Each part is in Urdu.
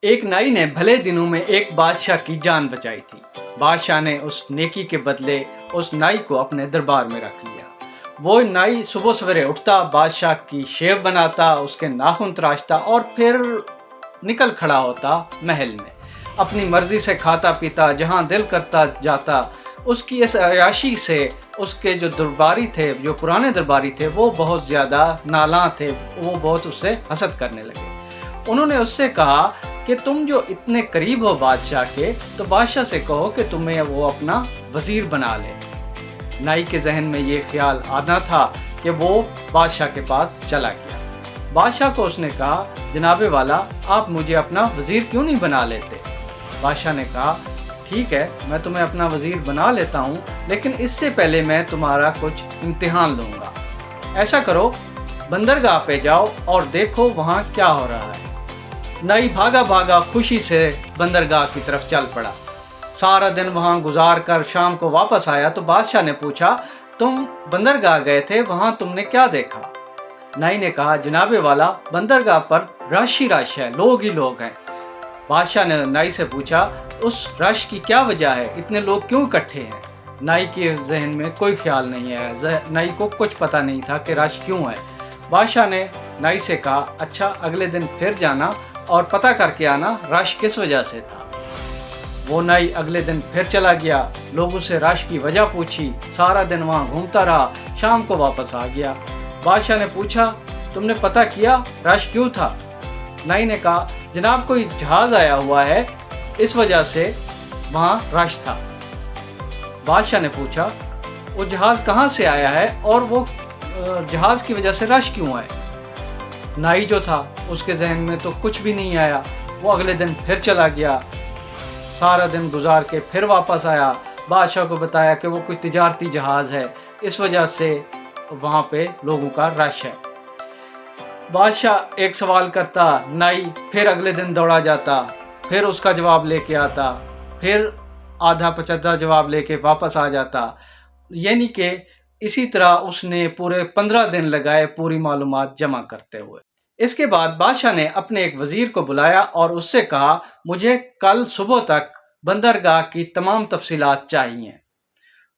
ایک نائی نے بھلے دنوں میں ایک بادشاہ کی جان بچائی تھی۔ بادشاہ نے اس نیکی کے بدلے اس نائی کو اپنے دربار میں رکھ لیا۔ وہ نائی صبح سویرے اٹھتا، بادشاہ کی شیو بناتا، اس کے ناخن تراشتا اور پھر نکل کھڑا ہوتا محل میں۔ اپنی مرضی سے کھاتا پیتا، جہاں دل کرتا جاتا۔ اس کی اس عیاشی سے اس کے جو درباری تھے، جو پرانے درباری تھے، وہ بہت زیادہ نالاں تھے، وہ بہت اس سے حسد کرنے لگے۔ انہوں نے اس سے کہا کہ تم جو اتنے قریب ہو بادشاہ کے، تو بادشاہ سے کہو کہ تمہیں وہ اپنا وزیر بنا لے۔ نائی کے ذہن میں یہ خیال آنا تھا کہ وہ بادشاہ کے پاس چلا گیا۔ بادشاہ کو اس نے کہا، جناب والا، آپ مجھے اپنا وزیر کیوں نہیں بنا لیتے؟ بادشاہ نے کہا، ٹھیک ہے، میں تمہیں اپنا وزیر بنا لیتا ہوں، لیکن اس سے پہلے میں تمہارا کچھ امتحان لوں گا۔ ایسا کرو، بندرگاہ پہ جاؤ اور دیکھو وہاں کیا ہو رہا ہے۔ نائی بھاگا بھاگا خوشی سے بندرگاہ کی طرف چل پڑا۔ سارا دن وہاں گزار کر شام کو واپس آیا تو بادشاہ نے پوچھا، تم بندرگاہ گئے تھے، وہاں تم نے کیا دیکھا؟ نائی نے کہا، جناب والا، بندرگاہ پر رش ہی رش ہے، لوگ ہی لوگ ہیں۔ بادشاہ نے نائی سے پوچھا، اس رش کی کیا وجہ ہے؟ اتنے لوگ کیوں اکٹھے ہیں؟ نائی کے ذہن میں کوئی خیال نہیں آیا، نائی کو کچھ پتہ نہیں تھا کہ رش کیوں ہے۔ بادشاہ نے نائی سے کہا، اچھا اگلے دن پھر جانا اور پتہ کر کے آنا رش کس وجہ سے تھا۔ وہ نائی اگلے دن پھر چلا گیا، لوگوں سے رش کی وجہ پوچھی، سارا دن وہاں گھومتا رہا، شام کو واپس آ گیا۔ بادشاہ نے پوچھا، تم نے پتہ کیا رش کیوں تھا؟ نائی نے کہا، جناب کوئی جہاز آیا ہوا ہے، اس وجہ سے وہاں رش تھا۔ بادشاہ نے پوچھا، وہ جہاز کہاں سے آیا ہے اور وہ جہاز کی وجہ سے رش کیوں ہے؟ نائی جو تھا اس کے ذہن میں تو کچھ بھی نہیں آیا۔ وہ اگلے دن پھر چلا گیا، سارا دن گزار کے پھر واپس آیا، بادشاہ کو بتایا کہ وہ کوئی تجارتی جہاز ہے، اس وجہ سے وہاں پہ لوگوں کا رش ہے۔ بادشاہ ایک سوال کرتا، نائی پھر اگلے دن دوڑا جاتا، پھر اس کا جواب لے کے آتا، پھر آدھا پچھتا جواب لے کے واپس آ جاتا، یعنی کہ اسی طرح اس نے پورے 15 دن لگائے پوری معلومات جمع کرتے ہوئے۔ اس کے بعد بادشاہ نے اپنے ایک وزیر کو بلایا اور اس سے کہا، مجھے کل صبح تک بندرگاہ کی تمام تفصیلات چاہیے۔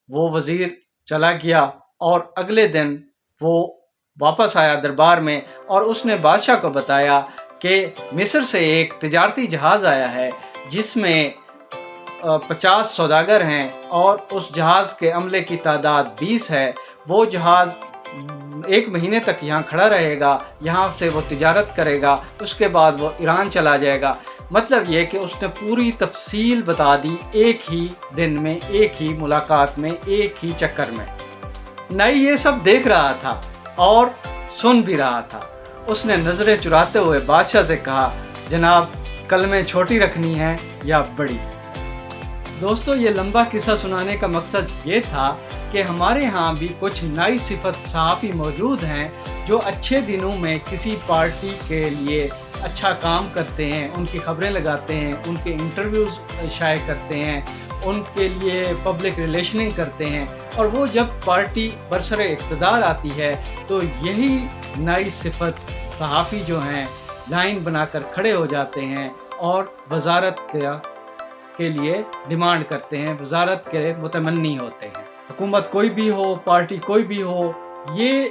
وہ وزیر چلا گیا اور اگلے دن وہ واپس آیا دربار میں اور اس نے بادشاہ کو بتایا کہ مصر سے ایک تجارتی جہاز آیا ہے جس میں 50 سوداگر ہیں اور اس جہاز کے عملے کی تعداد 20 ہے۔ وہ جہاز 1 مہینے تک یہاں کھڑا رہے گا، یہاں سے وہ تجارت کرے گا، اس کے بعد وہ ایران چلا جائے گا۔ مطلب یہ کہ اس نے پوری تفصیل بتا دی، ایک ہی دن میں، ایک ہی ملاقات میں، ایک ہی چکر میں۔ نائی یہ سب دیکھ رہا تھا اور سن بھی رہا تھا۔ اس نے نظریں چراتے ہوئے بادشاہ سے کہا، جناب کلمیں چھوٹی رکھنی ہے یا بڑی؟ دوستو، یہ لمبا قصہ سنانے کا مقصد یہ تھا کہ ہمارے ہاں بھی کچھ نائی صفت صحافی موجود ہیں جو اچھے دنوں میں کسی پارٹی کے لیے اچھا کام کرتے ہیں، ان کی خبریں لگاتے ہیں، ان کے انٹرویوز شائع کرتے ہیں، ان کے لیے پبلک ریلیشننگ کرتے ہیں، اور وہ جب پارٹی برسر اقتدار آتی ہے تو یہی نائی صفت صحافی جو ہیں لائن بنا کر کھڑے ہو جاتے ہیں اور وزارت کے لیے ڈیمانڈ کرتے ہیں، وزارت کے متمنی ہوتے ہیں۔ حکومت کوئی بھی ہو، پارٹی کوئی بھی ہو، یہ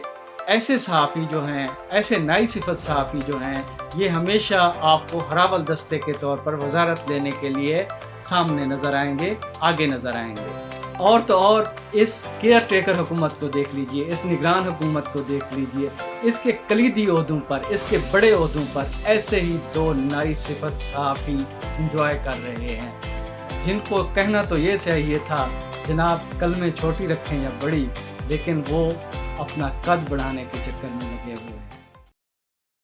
ایسے صحافی جو ہیں، ایسے نائی صفت صحافی جو ہیں، یہ ہمیشہ آپ کو ہراول دستے کے طور پر وزارت لینے کے لیے سامنے نظر آئیں گے، آگے نظر آئیں گے۔ اور تو اور اس کیئر ٹیکر حکومت کو دیکھ لیجئے، اس نگران حکومت کو دیکھ لیجئے، اس کے کلیدی عہدوں پر، اس کے بڑے عہدوں پر ایسے ہی 2 نائی صفت صحافی انجوائے کر رہے ہیں، جن کو کہنا تو یہ چاہیے تھا، جناب کلمیں چھوٹی رکھیں یا بڑی، لیکن وہ اپنا قد بڑھانے کے چکر میں لگے ہوئے ہیں۔